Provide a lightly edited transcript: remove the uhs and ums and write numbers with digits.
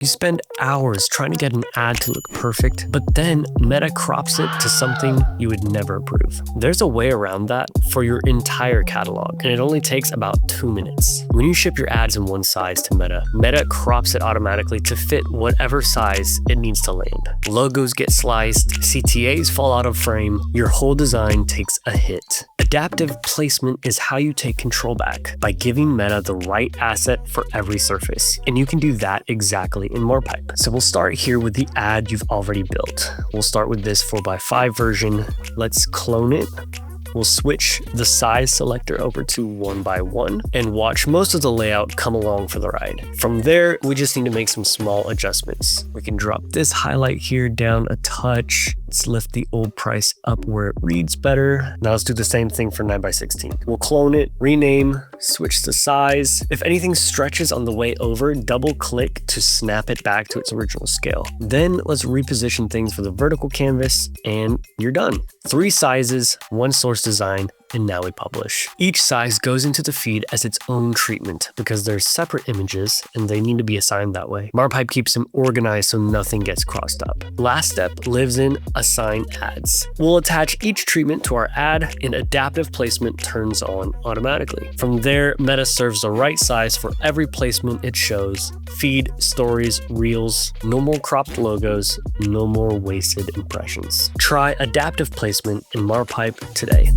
You spend hours trying to get an ad to look perfect, but then Meta crops it to something you would never approve. There's a way around that for your entire catalog, and it only takes about 2 minutes. When you ship your ads in one size to Meta, Meta crops it automatically to fit whatever size it needs to land. Logos get sliced, CTAs fall out of frame, your whole design takes a hit. Adaptive placement is how you take control back by giving Meta the right asset for every surface, and you can do that exactly in Marpipe. So we'll start here with the ad you've already built. We'll start with this 4x5 version. Let's clone it. We'll switch the size selector over to 1x1 and watch most of the layout come along for the ride. From there, we just need to make some small adjustments. We can drop this highlight here down a touch. Let's lift the old price up where it reads better. Now let's do the same thing for 9x16. We'll clone it, rename, switch the size. If anything stretches on the way over, double click to snap it back to its original scale. Then let's reposition things for the vertical canvas and you're done. 3 sizes, 1 source design, and now we publish. Each size goes into the feed as its own treatment because they're separate images and they need to be assigned that way. Marpipe keeps them organized so nothing gets crossed up. Last step lives in assign ads. We'll attach each treatment to our ad and adaptive placement turns on automatically. From there, Meta serves the right size for every placement it shows. Feed, stories, reels, no more cropped logos, no more wasted impressions. Try adaptive placement in Marpipe today.